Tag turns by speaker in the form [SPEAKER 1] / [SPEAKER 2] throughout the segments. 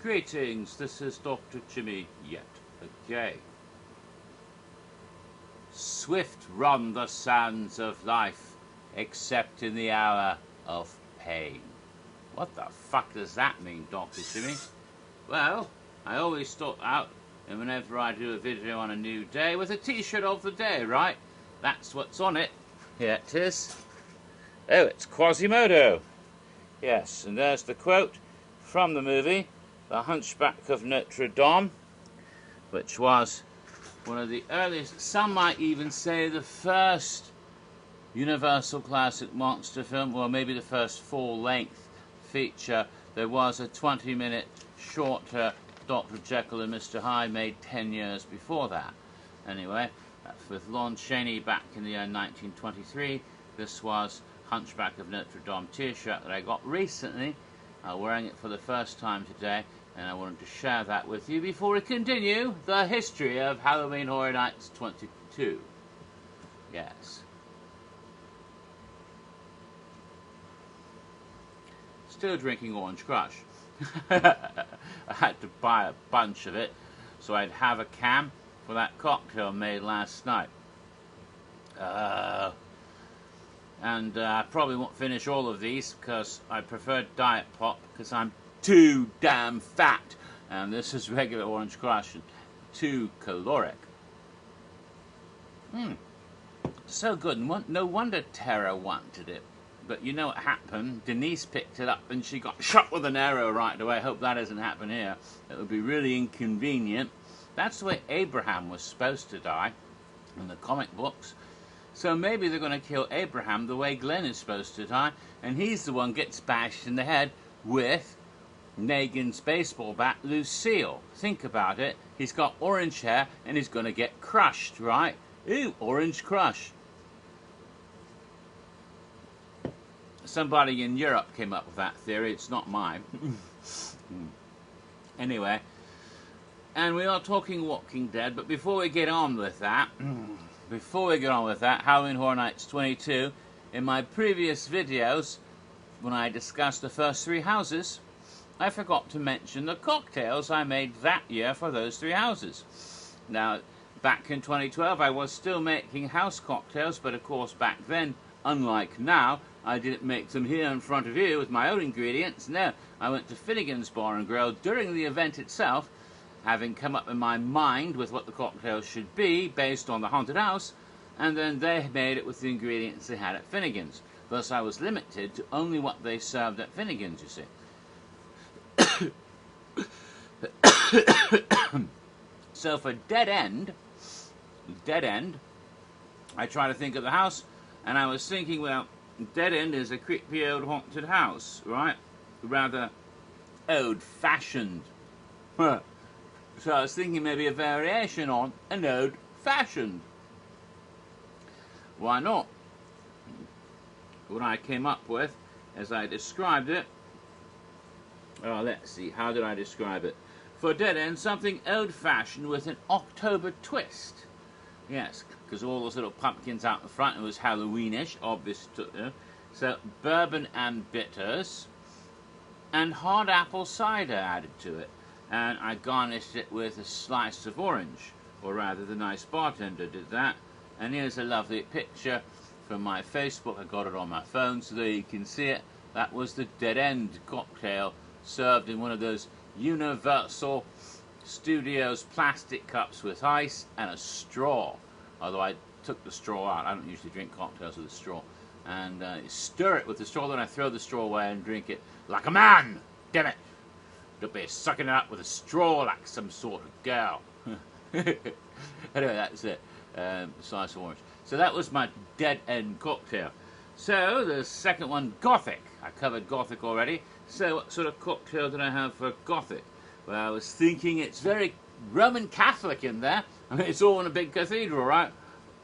[SPEAKER 1] Greetings, this is Dr. Jimmy yet again. Swift run the sands of life, except in the hour of pain. What the fuck does that mean, Dr. Jimmy? Well, I always start out, and whenever I do a video on a new day, with a t-shirt of the day, right? That's what's on it. Here it is. Oh, it's Quasimodo. Yes, and there's the quote from the movie The Hunchback of Notre Dame, which was one of the earliest, some might even say the first Universal classic monster film, or maybe the first full-length feature. There was a 20-minute shorter Dr. Jekyll and Mr. Hyde made 10 years before that. Anyway, that's with Lon Chaney back in the year 1923. This was Hunchback of Notre Dame t-shirt that I got recently, wearing it for the first time today, and I wanted to share that with you before we continue the history of Halloween Horror Nights 22. Yes. Still drinking Orange Crush. I had to buy a bunch of it so I'd have a can for that cocktail made last night. And I probably won't finish all of these because I prefer Diet Pop because I'm too damn fat, and this is regular Orange Crush and too caloric. So good. No wonder Tara wanted it. But you know what happened? Denise picked it up and she got shot with an arrow right away. I hope that doesn't happen here. It would be really inconvenient. That's the way Abraham was supposed to die in the comic books. So maybe they're going to kill Abraham the way Glenn is supposed to die, and he's the one gets bashed in the head with Negan's baseball bat, Lucille. Think about it. He's got orange hair and he's going to get crushed, right? Ooh, Orange Crush. Somebody in Europe came up with that theory. It's not mine. Anyway, and we are talking Walking Dead, but before we get on with that, Halloween Horror Nights 22, in my previous videos, when I discussed the first 3 houses, I forgot to mention the cocktails I made that year for those 3 houses. Now, back in 2012, I was still making house cocktails, but of course back then, unlike now, I didn't make them here in front of you with my own ingredients. No, I went to Finnegan's Bar and Grill during the event itself, having come up in my mind with what the cocktails should be based on the haunted house, and then they made it with the ingredients they had at Finnegan's. Thus I was limited to only what they served at Finnegan's, you see. So for Dead End, I try to think of the house, and I was thinking, well, Dead End is a creepy old haunted house, right? Rather old-fashioned. So I was thinking maybe a variation on an old-fashioned. Why not? What I came up with, as I described it, let's see, how did I describe it? For Dead End, something old-fashioned with an October twist. Yes, because all those little pumpkins out in front, it was Halloweenish, obviously. So, bourbon and bitters, and hard apple cider added to it. And I garnished it with a slice of orange, or rather the nice bartender did that. And here's a lovely picture from my Facebook. I got it on my phone so that you can see it. That was the Dead End cocktail, served in one of those Universal Studios plastic cups with ice and a straw. Although I took the straw out. I don't usually drink cocktails with a straw. And stir it with the straw, then I throw the straw away and drink it like a man. Damn it. Don't be sucking it up with a straw like some sort of girl. Anyway, that's it. Slice of orange. So that was my Dead End cocktail. So the second one, Gothic. I covered Gothic already. So what sort of cocktail did I have for Gothic? Well, I was thinking it's very Roman Catholic in there. I mean, it's all in a big cathedral, right?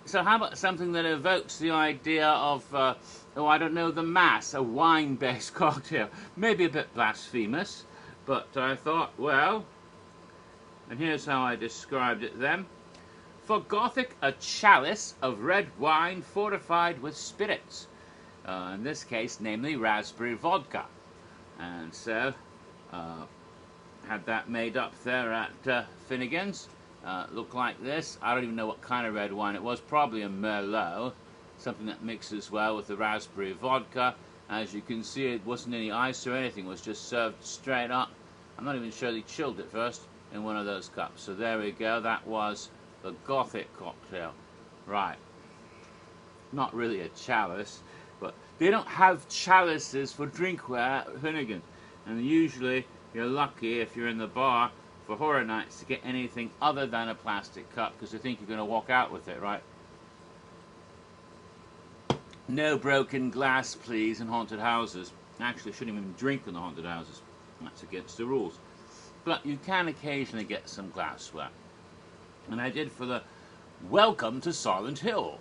[SPEAKER 1] So how about something that evokes the idea of, I don't know, the Mass, a wine-based cocktail. Maybe a bit blasphemous, but I thought, well, and here's how I described it then. For Gothic, a chalice of red wine fortified with spirits. In this case, namely raspberry vodka. And so, Had that made up there at Finnegan's. Looked like this. I don't even know what kind of red wine it was. Probably a Merlot. Something that mixes well with the raspberry vodka. As you can see, it wasn't any ice or anything. It was just served straight up. I'm not even sure they chilled it first in one of those cups. So there we go. That was the Gothic cocktail. Right. Not really a chalice, but they don't have chalices for drinkware at Finnegan. And usually you're lucky if you're in the bar for horror nights to get anything other than a plastic cup, because they think you're going to walk out with it, right? No broken glass, please, in haunted houses. Actually, shouldn't even drink in the haunted houses. That's against the rules. But you can occasionally get some glassware. And I did for the Welcome to Silent Hill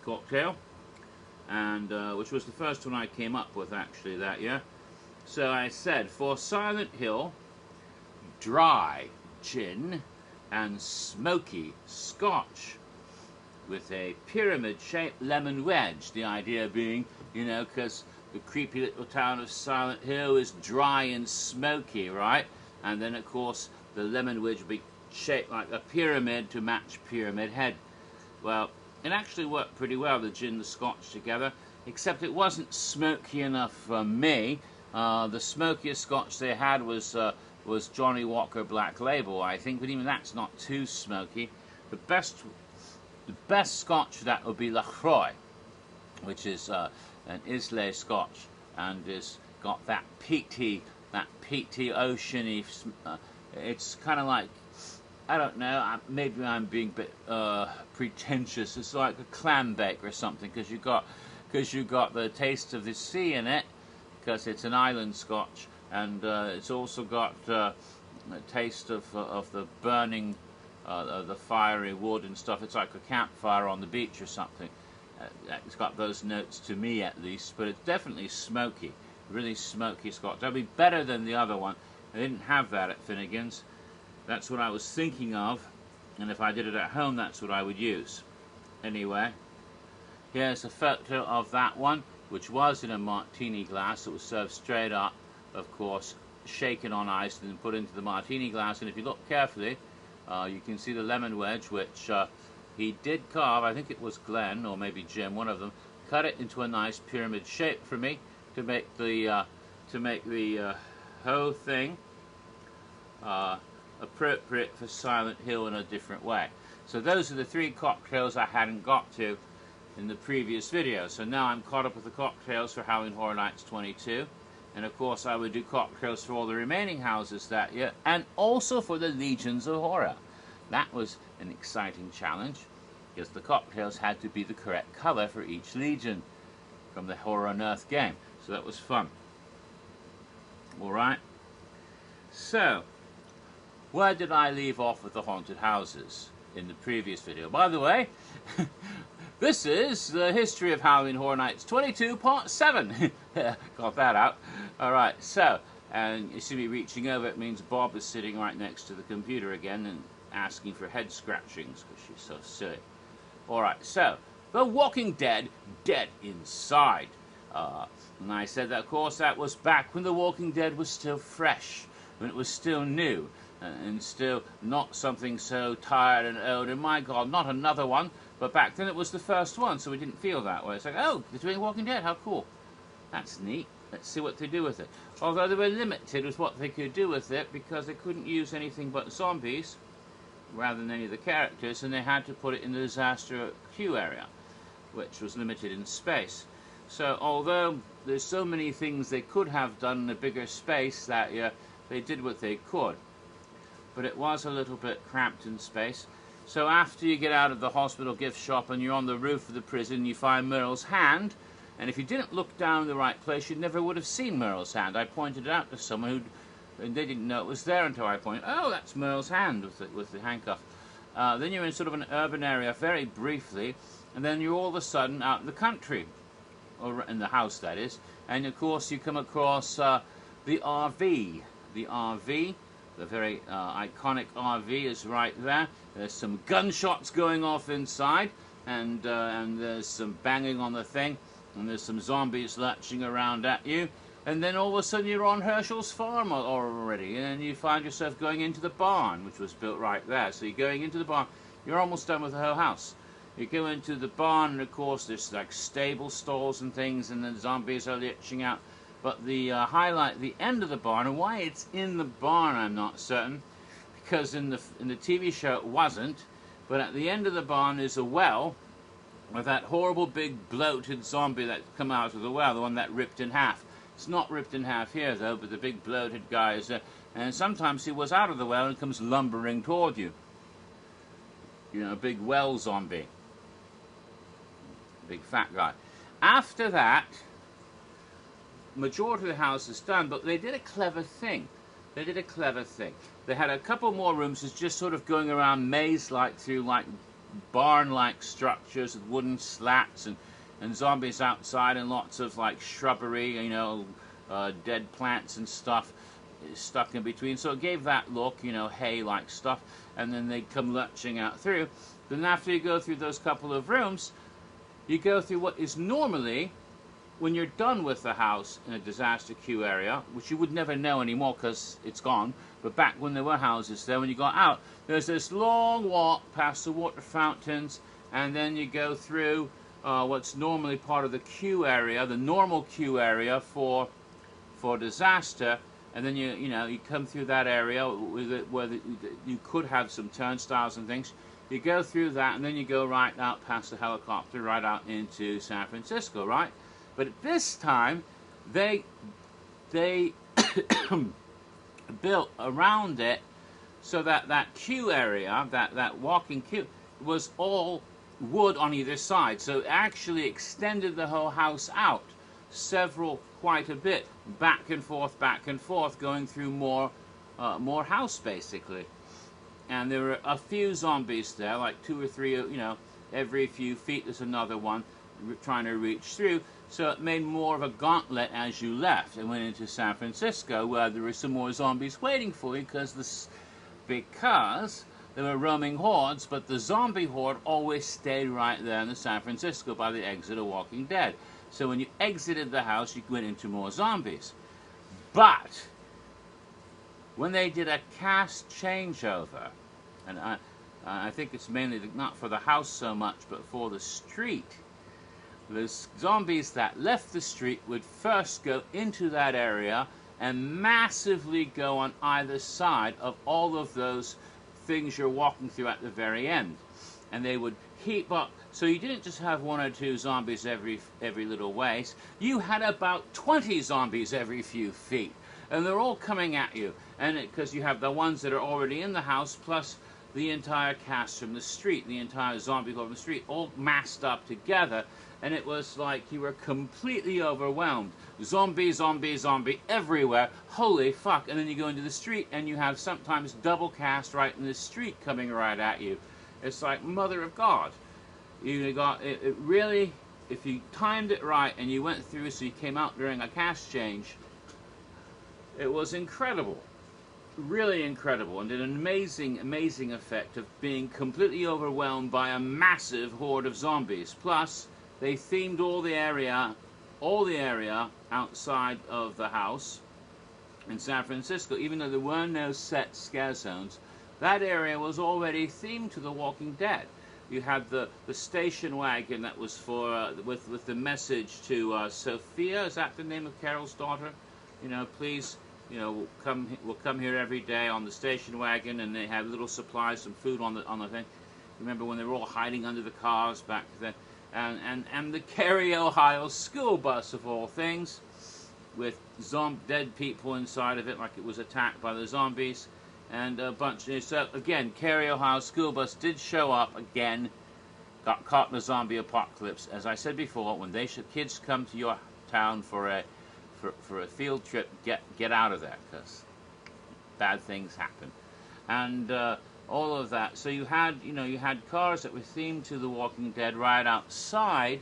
[SPEAKER 1] cocktail, and which was the first one I came up with actually that year. So I said, for Silent Hill, dry gin and smoky scotch with a pyramid-shaped lemon wedge. The idea being, you know, because the creepy little town of Silent Hill is dry and smoky, right? And then, of course, the lemon wedge would be shaped like a pyramid to match Pyramid Head. Well, it actually worked pretty well, the gin and the scotch together, except it wasn't smoky enough for me. The smokiest scotch they had was Johnny Walker Black Label, I think, but even that's not too smoky. The best scotch for that would be Lacroix, which is an Islay scotch, and is got that peaty oceany. It's kind of like, I don't know, maybe I'm being a bit pretentious. It's like a clam bake or something, because you got the taste of the sea in it, because it's an island scotch, and it's also got a taste of the burning, the fiery wood and stuff. It's like a campfire on the beach or something. It's got those notes to me, at least, but it's definitely smoky, really smoky scotch. That'd be better than the other one. I didn't have that at Finnegan's. That's what I was thinking of, and if I did it at home, that's what I would use. Anyway, here's a photo of that one, which was in a martini glass. It was served straight up, of course, shaken on ice and then put into the martini glass. And if you look carefully, you can see the lemon wedge, which he did carve. I think it was Glenn or maybe Jim, one of them, cut it into a nice pyramid shape for me to make the whole thing appropriate for Silent Hill in a different way. So those are the three cocktails I hadn't got to in the previous video. So now I'm caught up with the cocktails for Halloween Horror Nights 22. And of course I would do cocktails for all the remaining houses that year, and also for the Legions of Horror. That was an exciting challenge, because the cocktails had to be the correct color for each Legion from the Horror on Earth game. So that was fun. Alright. So, where did I leave off with the haunted houses in the previous video? By the way, this is the history of Halloween Horror Nights 22 Part 7. Got that out. Alright, so, and you see me reaching over, it means Bob is sitting right next to the computer again and asking for head scratchings because she's so silly. Alright, so, The Walking Dead, Dead Inside. And I said that, of course, that was back when The Walking Dead was still fresh, when it was still new, and still not something so tired and old, and my God, not another one, but back then it was the first one, so we didn't feel that way. It's like, oh, they're doing Walking Dead, how cool. That's neat. Let's see what they do with it. Although they were limited with what they could do with it, because they couldn't use anything but zombies, rather than any of the characters, and they had to put it in the disaster queue area, which was limited in space. So, although there's so many things they could have done in a bigger space that year, they did what they could. But it was a little bit cramped in space. So after you get out of the hospital gift shop and you're on the roof of the prison, you find Merle's hand, and if you didn't look down in the right place, you never would have seen Merle's hand. I pointed it out to someone who, and they didn't know it was there until I pointed, oh, that's Merle's hand with the handcuff. Then you're in sort of an urban area very briefly, and then you're all of a sudden out in the country, or in the house that is, and of course you come across the RV. The RV, the very iconic RV, is right there. There's some gunshots going off inside, and there's some banging on the thing, and there's some zombies lurching around at you, And then all of a sudden you're on Herschel's farm already, and you find yourself going into the barn, which was built right there. So you're going into the barn. You're almost done with the whole house. You go into the barn, and of course there's like stable stalls and things, and the zombies are leeching out. But the highlight, the end of the barn, and why it's in the barn I'm not certain, because in the TV show it wasn't. But at the end of the barn is a well with that horrible big bloated zombie that come out of the well, the one that ripped in half. It's not ripped in half here though, but the big bloated guy is there. And sometimes he was out of the well and comes lumbering toward you. You know, a big well zombie. Big fat guy. After that, majority of the house is done, but they did a clever thing. They did a clever thing. They had a couple more rooms that's just sort of going around maze-like through like barn-like structures with wooden slats and zombies outside and lots of like shrubbery, you know, dead plants and stuff stuck in between. So it gave that look, you know, hay-like stuff. And then they come lurching out through. Then after you go through those couple of rooms, you go through what is normally, when you're done with the house in a disaster queue area, which you would never know anymore because it's gone, but back when there were houses there, when you got out, there's this long walk past the water fountains, and then you go through what's normally part of the queue area, the normal queue area for disaster, and then you come through that area where you could have some turnstiles and things. You go through that, and then you go right out past the helicopter, right out into San Francisco, right? But at this time, they built around it so that queue area, that walking queue, was all wood on either side. So it actually extended the whole house out quite a bit, back and forth, going through more house basically. And there were a few zombies there, like 2 or 3, you know, every few feet there's another one trying to reach through. So it made more of a gauntlet as you left and went into San Francisco, where there were some more zombies waiting for you because there were roaming hordes, but the zombie horde always stayed right there in the San Francisco by the exit of Walking Dead. So when you exited the house, you went into more zombies. But when they did a cast changeover, and I think it's mainly not for the house so much, but for the street, the zombies that left the street would first go into that area and massively go on either side of all of those things you're walking through at the very end. And they would heap up. So you didn't just have 1 or 2 zombies every little ways. You had about 20 zombies every few feet. And they're all coming at you. And because you have the ones that are already in the house, plus the entire cast from the street, the entire zombie horde from the street, all massed up together. And it was like you were completely overwhelmed. Zombie, zombie, zombie everywhere. Holy fuck. And then you go into the street and you have sometimes double cast right in the street coming right at you. It's like Mother of God. You got it really, if you timed it right and you went through so you came out during a cast change, it was incredible. Really incredible, and did an amazing effect of being completely overwhelmed by a massive horde of zombies. Plus, they themed all the area outside of the house in San Francisco. Even though there were no set scare zones, that area was already themed to The Walking Dead. You had the station wagon that was for with the message to Sophia. Is that the name of Carol's daughter? You know, please. You know, we'll come here every day on the station wagon, and they had little supplies, some food on the thing. Remember when they were all hiding under the cars back then? And the Cary, Ohio school bus of all things, with dead people inside of it, like it was attacked by the zombies, and a bunch. So again, Cary, Ohio school bus did show up again. Got caught in the zombie apocalypse. As I said before, when kids come to your town for a field trip, get out of there, because bad things happen, and all of that. So you had cars that were themed to The Walking Dead right outside,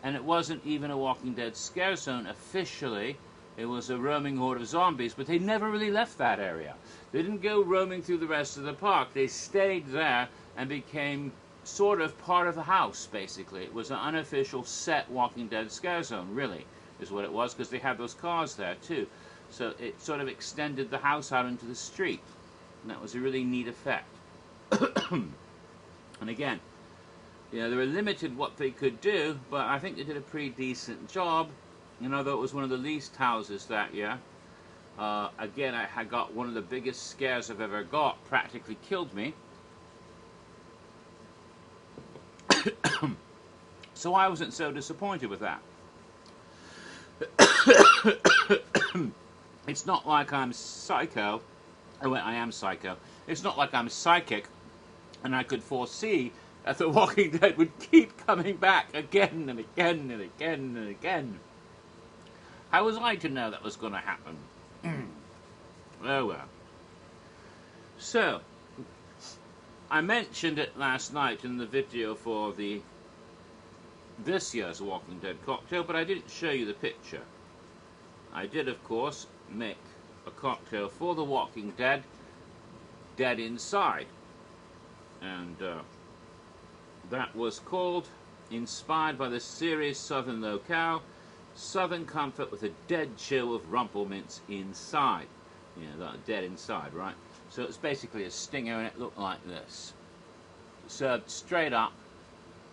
[SPEAKER 1] and it wasn't even a Walking Dead scare zone officially. It was a roaming horde of zombies, but they never really left that area. They didn't go roaming through the rest of the park. They stayed there and became sort of part of the house, basically. It was an unofficial set Walking Dead scare zone, really. is what it was, because they had those cars there too. So it sort of extended the house out into the street, and that was a really neat effect. And again, you know, they were limited what they could do, but I think they did a pretty decent job. You know, though it was one of the least houses that year. Again, I had got one of the biggest scares I've ever got, practically killed me. So I wasn't so disappointed with that. It's not like I'm psycho. Oh, wait, I am psycho. It's not like I'm psychic and I could foresee that The Walking Dead would keep coming back again and again and again and again. How was I to know that was going to happen? Oh well. So, I mentioned it last night in the video for this year's Walking Dead cocktail, but I didn't show you the picture. I did, of course, make a cocktail for The Walking Dead, Dead Inside. And that was called, inspired by the series Southern Locale, Southern Comfort with a Dead Chill of Rumplemints Inside. You know, that dead inside, right? So it's basically a stinger, and it looked like this. Served straight up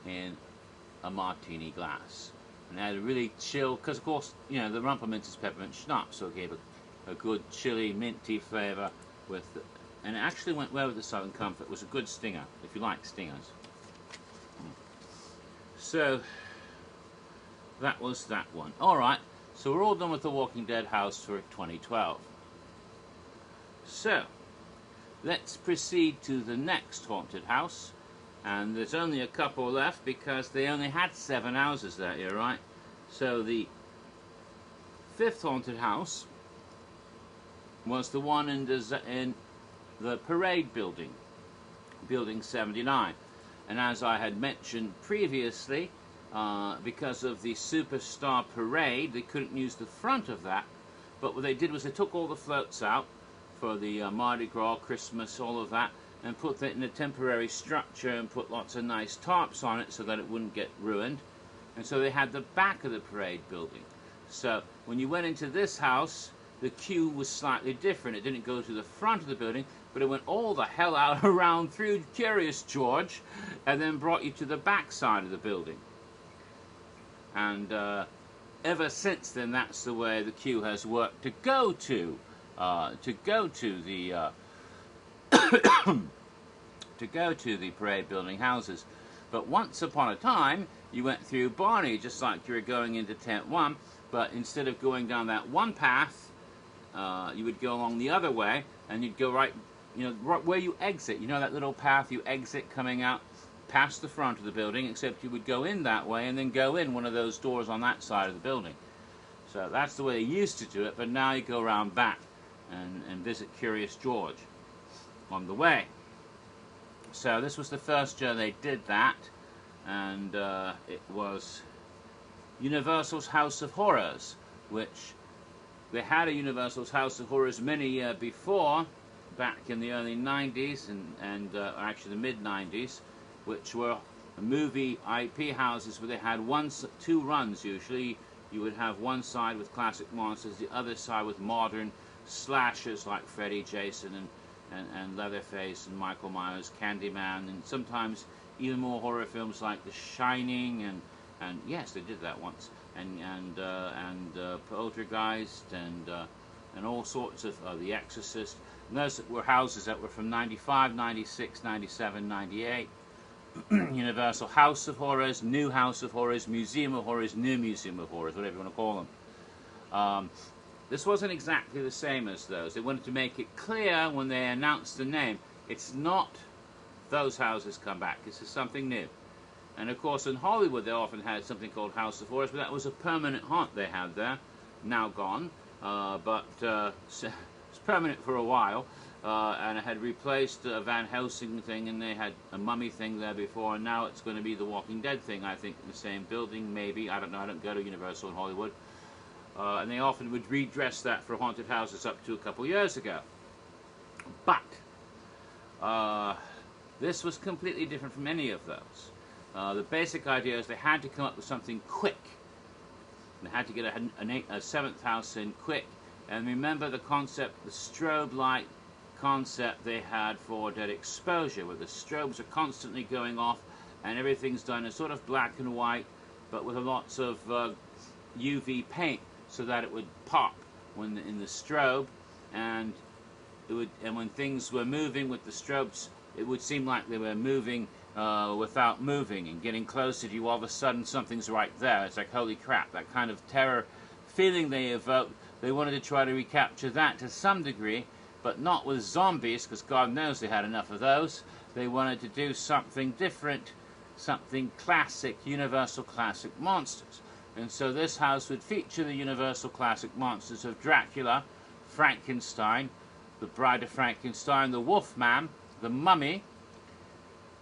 [SPEAKER 1] in a martini glass. And it had a really chill, because of course, you know, the Rumplemints is peppermint schnapps, so it gave a good chilly, minty flavour with, and it actually went well with the Southern Comfort. It was a good stinger, if you like stingers. So, that was that one. Alright, so we're all done with The Walking Dead house for 2012. So, let's proceed to the next haunted house. And there's only a couple left because they only had 7 houses that year, right? So the 5th haunted house was the one in the parade building, Building 79. And as I had mentioned previously, because of the Superstar Parade, they couldn't use the front of that. But what they did was they took all the floats out for the Mardi Gras, Christmas, all of that, and put that in a temporary structure and put lots of nice tarps on it so that it wouldn't get ruined. And so they had the back of the parade building. So when you went into this house, the queue was slightly different. It didn't go to the front of the building, but it went all the hell out around through Curious George and then brought you to the back side of the building. And ever since then, that's the way the queue has worked to go to the to go to the parade building houses. But once upon a time, you went through Barney just like you were going into Tent 1, but instead of going down that one path, you would go along the other way, and you'd go right, you know, right where you exit. You know that little path you exit coming out past the front of the building, except you would go in that way and then go in one of those doors on that side of the building. So that's the way they used to do it, but now you go around back and visit Curious George on the way. So this was the first year they did that, and it was Universal's House of Horrors, which they had a Universal's House of Horrors many years before, back in the early 90s and actually the mid-90s, which were movie IP houses where they had two runs usually. You would have one side with classic monsters, the other side with modern slashers like Freddy, Jason, and Leatherface, and Michael Myers, Candyman, and sometimes even more horror films like The Shining, and yes, they did that once, and Poltergeist, and all sorts of The Exorcist. And those were houses that were from 95, 96, 97, 98. Universal House of Horrors, New House of Horrors, Museum of Horrors, New Museum of Horrors, whatever you want to call them. This wasn't exactly the same as those. They wanted to make it clear when they announced the name, it's not those houses come back, this is something new. And of course in Hollywood they often had something called House of Horrors, but that was a permanent haunt they had there, now gone, but it's permanent for a while. And it had replaced a Van Helsing thing, and they had a mummy thing there before, and now it's going to be the Walking Dead thing, I think, in the same building, maybe. I don't know, I don't go to Universal in Hollywood. And they often would redress that for haunted houses up to a couple years ago. But this was completely different from any of those. The basic idea is they had to come up with something quick They had to get a seventh house in quick. And remember the concept, the strobe light concept they had for Dead Exposure, where the strobes are constantly going off and everything's done in sort of black and white, but with lots of UV paint so that it would pop when in the strobe, and when things were moving with the strobes, it would seem like they were moving without moving, and getting closer to you, all of a sudden something's right there. It's like, holy crap, that kind of terror feeling they evoked. They wanted to try to recapture that to some degree, but not with zombies, because God knows they had enough of those. They wanted to do something different, something classic, universal classic monsters. And so this house would feature the universal classic monsters of Dracula, Frankenstein, the Bride of Frankenstein, the Wolfman, the Mummy,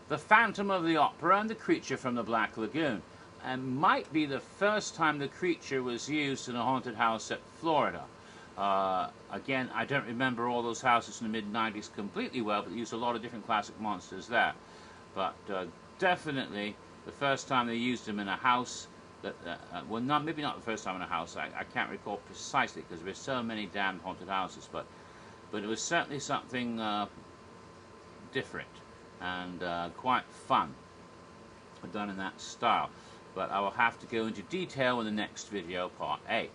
[SPEAKER 1] the Phantom of the Opera, and the Creature from the Black Lagoon. And might be the first time the creature was used in a haunted house at Florida. Again, I don't remember all those houses in the mid-90s completely well, but they used a lot of different classic monsters there. But definitely the first time they used them in a house, that well, maybe not the first time in a house, I can't recall precisely because there's so many damn haunted houses, but it was certainly something different and quite fun, done in that style. But I will have to go into detail in the next video, part 8.